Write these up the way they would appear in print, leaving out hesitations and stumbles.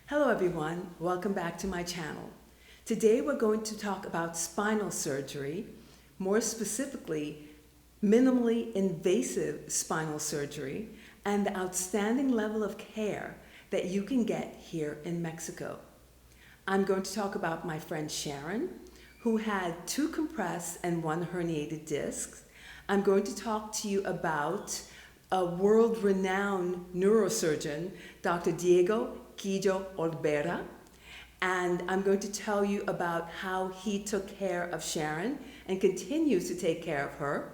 Hello everyone, welcome back to my channel. Today we're going to talk about spinal surgery, more specifically minimally invasive spinal surgery and the outstanding level of care that you can get here in Mexico. I'm going to talk about my friend Sharon, who had 2 compressed and 1 herniated discs. I'm going to talk to you about a world-renowned neurosurgeon, Dr. Quillo-Olvera, and I'm going to tell you about how he took care of Sharon and continues to take care of her.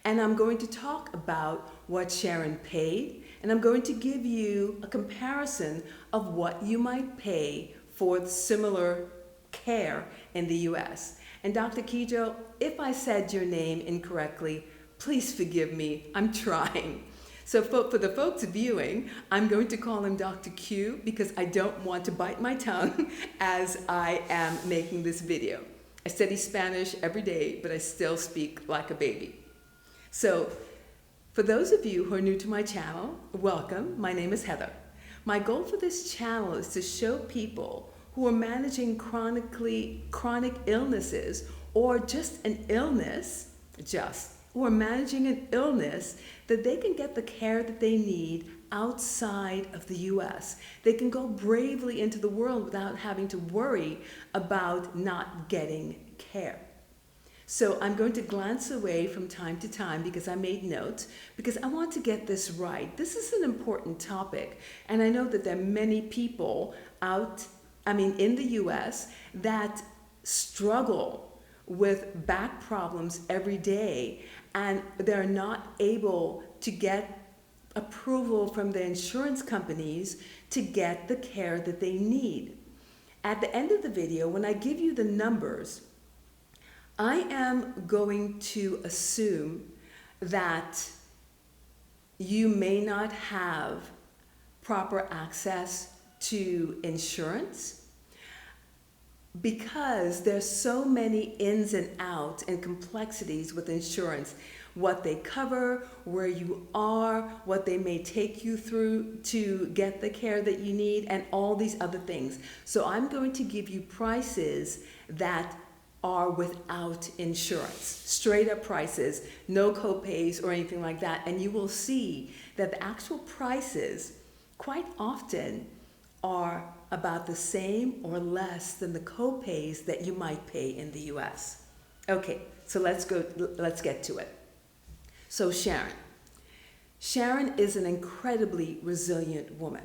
And I'm going to talk about what Sharon paid, and I'm going to give you a comparison of what you might pay for similar care in the US. And Dr. Quillo, if I said your name incorrectly, please forgive me, I'm trying. So for the folks viewing, I'm going to call him Dr. Q because I don't want to bite my tongue as I am making this video. I study Spanish every day, but I still speak like a baby. So for those of you who are new to my channel, welcome. My name is Heather. My goal for this channel is to show people who are managing chronic illnesses or just an illness, who are managing an illness, that they can get the care that they need outside of the US. They can go bravely into the world without having to worry about not getting care. So I'm going to glance away from time to time because I made notes, because I want to get this right. This is an important topic, and I know that there are many people in the US that struggle with back problems every day, and they're not able to get approval from the insurance companies to get the care that they need. At the end of the video, when I give you the numbers, I am going to assume that you may not have proper access to insurance, because there's so many ins and outs and complexities with insurance, what they cover, where you are, what they may take you through to get the care that you need, and all these other things. So I'm going to give you prices that are without insurance, straight up prices, no co-pays or anything like that, and you will see that the actual prices quite often are about the same or less than the co-pays that you might pay in the US. Okay, so let's get to it. So Sharon is an incredibly resilient woman.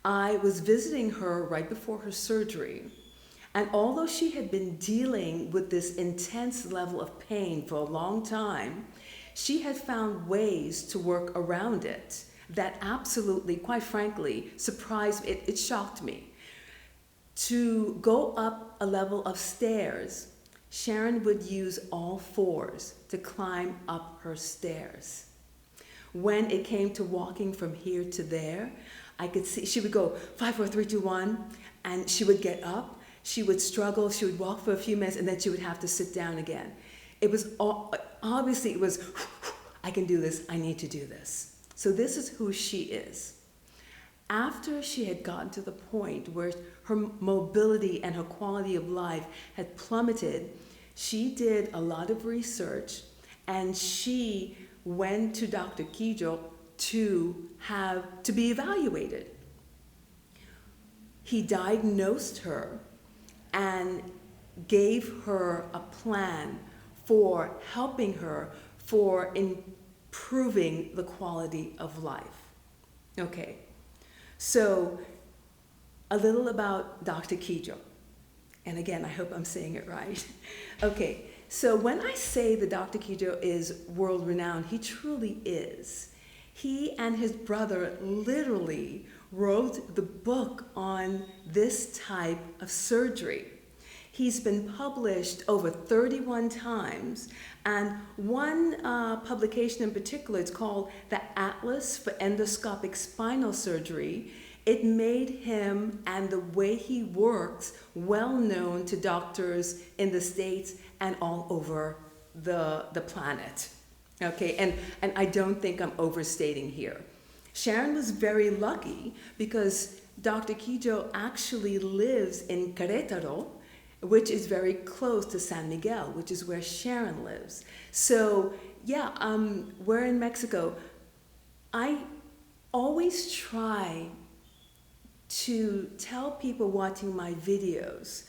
I was visiting her right before her surgery, and although she had been dealing with this intense level of pain for a long time, she had found ways to work around it that absolutely, quite frankly, surprised me. It shocked me. To go up a level of stairs, Sharon would use all 4s to climb up her stairs. When it came to walking from here to there, I could see she would go 5, 4, 3, 2, 1, and she would get up, she would struggle, she would walk for a few minutes, and then she would have to sit down again. It was obviously, it was, I can do this, I need to do this. So this is who she is. After she had gotten to the point where her mobility and her quality of life had plummeted, she did a lot of research, and she went to Dr. Quillo to be evaluated. He diagnosed her and gave her a plan for helping her for improving the quality of life. Okay, so a little about Dr. Quillo. And again, I hope I'm saying it right. Okay, so when I say that Dr. Quillo is world-renowned, he truly is. He and his brother literally wrote the book on this type of surgery. He's been published over 31 times, and one publication in particular, it's called the Atlas for Endoscopic Spinal Surgery. It made him and the way he works well known to doctors in the States and all over the planet. Okay, and I don't think I'm overstating here. Sharon was very lucky because Dr. Quillo actually lives in Querétaro, which is very close to San Miguel, which is where Sharon lives. So yeah, we're in Mexico. I always try to tell people watching my videos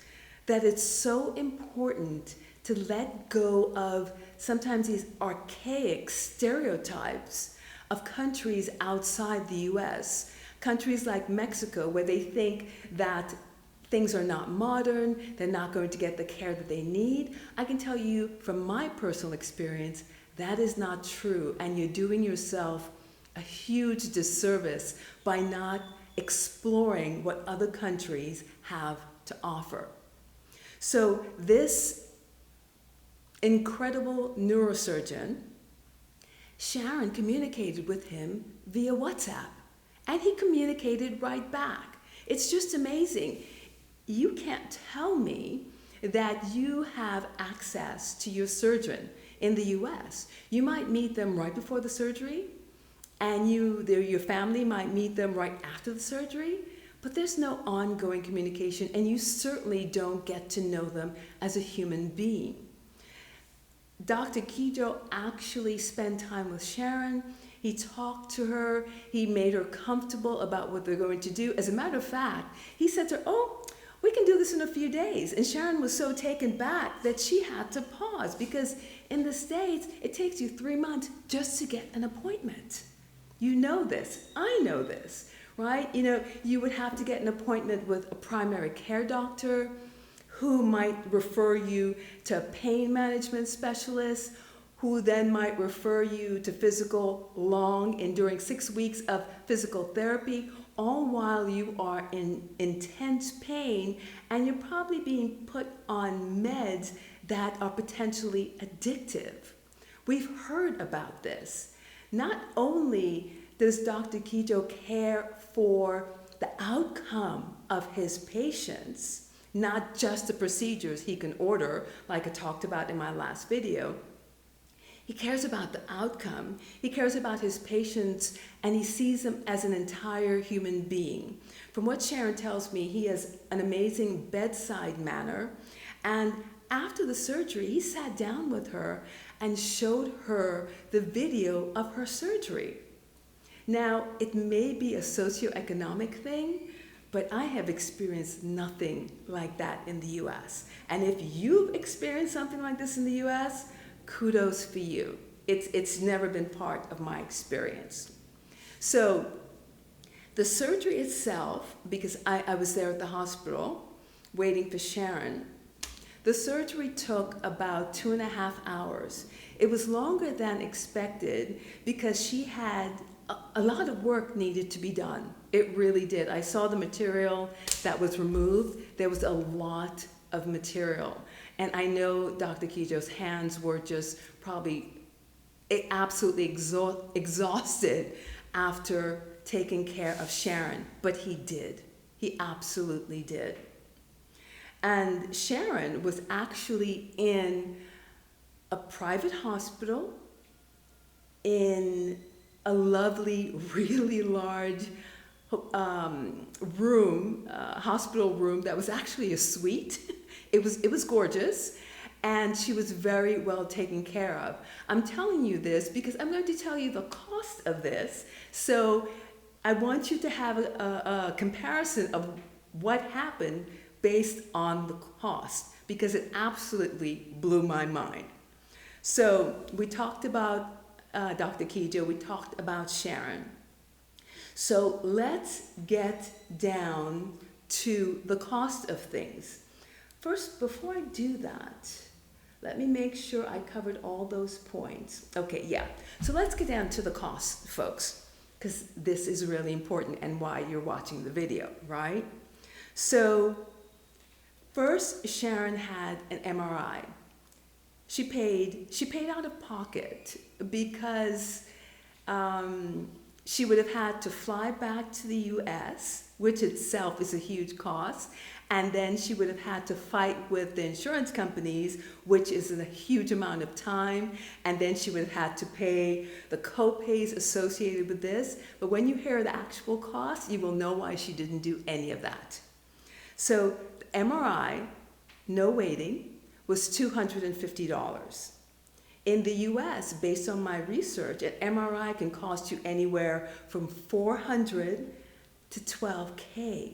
that it's so important to let go of sometimes these archaic stereotypes of countries outside the US. Countries like Mexico, where they think that things are not modern, they're not going to get the care that they need. I can tell you from my personal experience, that is not true, and you're doing yourself a huge disservice by not exploring what other countries have to offer. So this incredible neurosurgeon, Sharon communicated with him via WhatsApp, and he communicated right back. It's just amazing. You can't tell me that you have access to your surgeon in the US. You might meet them right before the surgery, and your family might meet them right after the surgery, but there's no ongoing communication, and you certainly don't get to know them as a human being. Dr. Quillo actually spent time with Sharon. He talked to her. He made her comfortable about what they're going to do. As a matter of fact, he said to her, "Oh, we can do this in a few days." And Sharon was so taken back that she had to pause, because in the States, it takes you 3 months just to get an appointment. You know this. I know this, right? You would have to get an appointment with a primary care doctor who might refer you to a pain management specialist, who then might refer you to long, enduring 6 weeks of physical therapy, all while you are in intense pain, and you're probably being put on meds that are potentially addictive. We've heard about this. Not only does Dr. Quillo care for the outcome of his patients, not just the procedures he can order, like I talked about in my last video. He cares about the outcome. He cares about his patients, and he sees them as an entire human being. From what Sharon tells me, he has an amazing bedside manner. And after the surgery, he sat down with her and showed her the video of her surgery. Now, it may be a socioeconomic thing, but I have experienced nothing like that in the US. And if you've experienced something like this in the US, kudos for you. It's never been part of my experience. So the surgery itself, because I was there at the hospital waiting for Sharon, the surgery took about 2.5 hours. It was longer than expected because she had a lot of work needed to be done. It really did. I saw the material that was removed. There was a lot of material. And I know Dr. Quillo's hands were just probably absolutely exhausted after taking care of Sharon. But he did. He absolutely did. And Sharon was actually in a private hospital in a lovely, really large hospital room that was actually a suite. It was gorgeous, and she was very well taken care of. I'm telling you this because I'm going to tell you the cost of this. So I want you to have a comparison of what happened based on the cost, because it absolutely blew my mind. So we talked about Dr. Quillo, we talked about Sharon. So let's get down to the cost of things. First, before I do that, let me make sure I covered all those points. Okay, yeah. So let's get down to the cost, folks, because this is really important and why you're watching the video, right? So first, Sharon had an MRI. She paid out of pocket because she would have had to fly back to the US which itself is a huge cost. And then she would have had to fight with the insurance companies, which is a huge amount of time. And then she would have had to pay the co-pays associated with this. But when you hear the actual cost, you will know why she didn't do any of that. So the MRI, no waiting, was $250. In the US, based on my research, an MRI can cost you anywhere from $400 to $12K,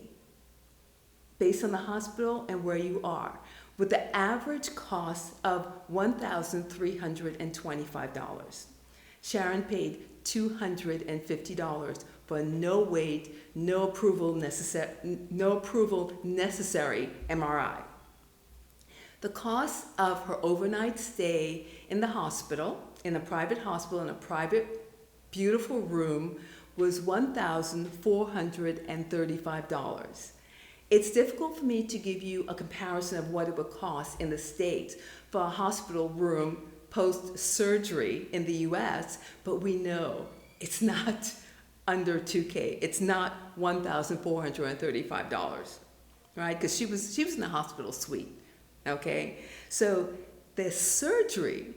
based on the hospital and where you are, with the average cost of $1,325. Sharon paid $250 for a no wait, no approval necessary MRI. The cost of her overnight stay in the hospital, in a private hospital, in a private, beautiful room, was $1,435. It's difficult for me to give you a comparison of what it would cost in the States for a hospital room post-surgery in the US, but we know it's not under $2K. It's not $1,435, right? Because she was in the hospital suite. Okay, so the surgery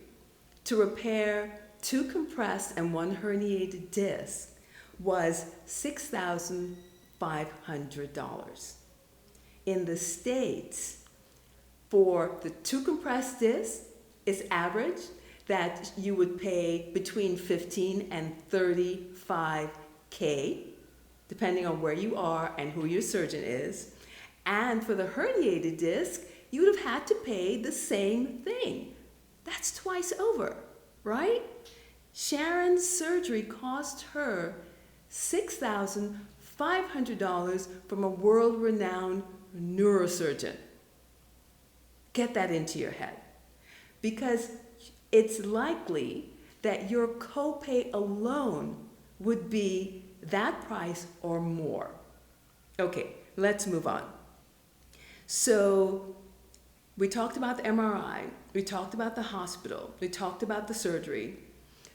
to repair 2 compressed and 1 herniated disc was $6,500. In the States, for the 2 compressed discs, it's average that you would pay between $15 and $35K, depending on where you are and who your surgeon is. And for the herniated disc, you would have had to pay the same thing. That's twice over, right? Sharon's surgery cost her $6,500 from a world-renowned neurosurgeon. Get that into your head. Because it's likely that your copay alone would be that price or more. Okay, let's move on. So we talked about the MRI, we talked about the hospital, we talked about the surgery.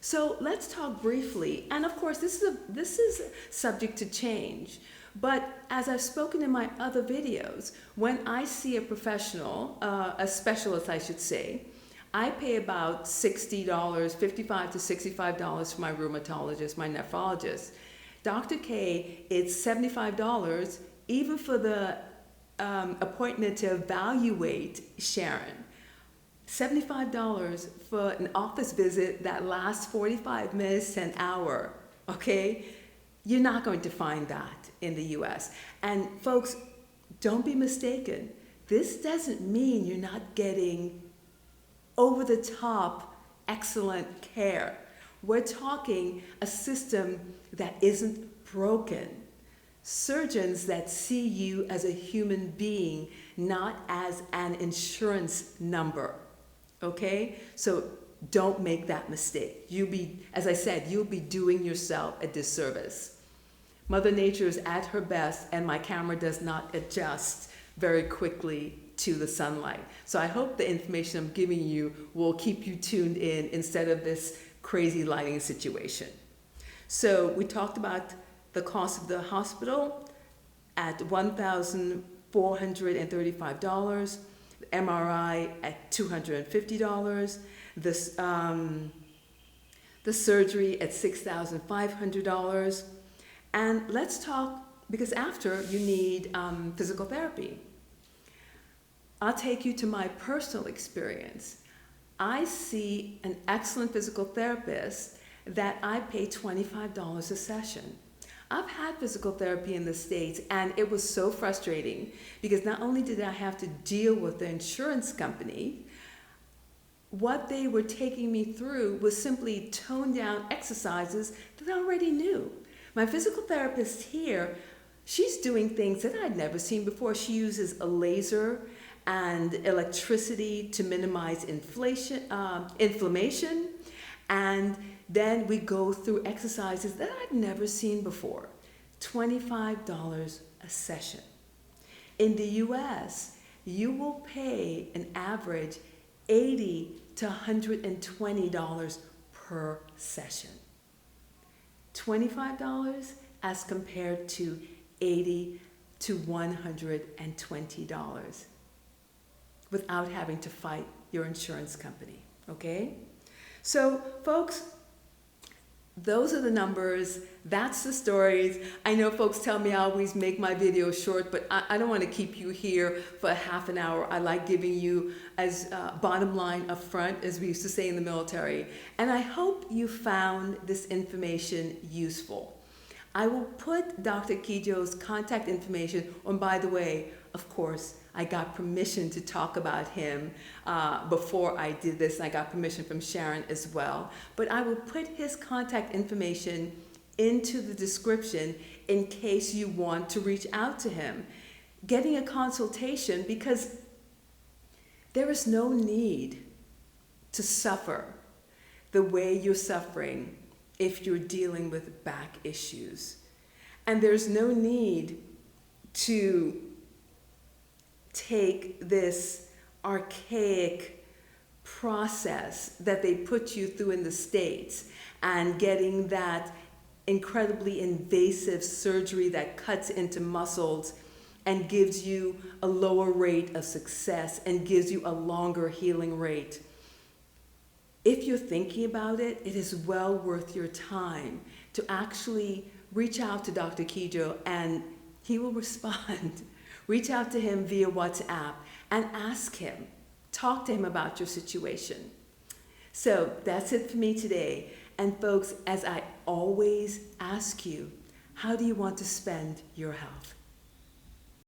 So let's talk briefly, and of course this is subject to change, but as I've spoken in my other videos, when I see a professional, a specialist I should say, I pay about $60, $55 to $65 for my rheumatologist, my nephrologist. Dr. K, it's $75 even for the appointment to evaluate Sharon. $75 for an office visit that lasts 45 minutes to an hour, okay? You're not going to find that in the US. And folks, don't be mistaken. This doesn't mean you're not getting over-the-top excellent care. We're talking a system that isn't broken. Surgeons that see you as a human being, not as an insurance number, okay? So don't make that mistake. As I said, you'll be doing yourself a disservice. Mother Nature is at her best, and my camera does not adjust very quickly to the sunlight. So I hope the information I'm giving you will keep you tuned in instead of this crazy lighting situation. So we talked about the cost of the hospital at $1,435, the MRI at $250, the surgery at $6,500. And let's talk, because after you need physical therapy. I'll take you to my personal experience. I see an excellent physical therapist that I pay $25 a session. I've had physical therapy in the States, and it was so frustrating because not only did I have to deal with the insurance company, what they were taking me through was simply toned down exercises that I already knew. My physical therapist here, she's doing things that I'd never seen before. She uses a laser and electricity to minimize inflammation, and then we go through exercises that I'd never seen before. $25 a session. In the US, you will pay an average $80 to $120 per session. $25 as compared to $80 to $120 without having to fight your insurance company, okay? So, folks, those are the numbers. That's the stories. I know folks tell me I always make my videos short, but I don't want to keep you here for half an hour. I like giving you as bottom line up front, as we used to say in the military. And I hope you found this information useful. I will put Dr. Quillo's contact information on. By the way, of course, I got permission to talk about him before I did this, and I got permission from Sharon as well. But I will put his contact information into the description in case you want to reach out to him. Getting a consultation, because there is no need to suffer the way you're suffering if you're dealing with back issues. And there's no need to take this archaic process that they put you through in the States and getting that incredibly invasive surgery that cuts into muscles and gives you a lower rate of success and gives you a longer healing rate. If you're thinking about it, it is well worth your time to actually reach out to Dr. Quillo, and he will respond. Reach out to him via WhatsApp and ask him, talk to him about your situation. So that's it for me today. And folks, as I always ask you, how do you want to spend your health?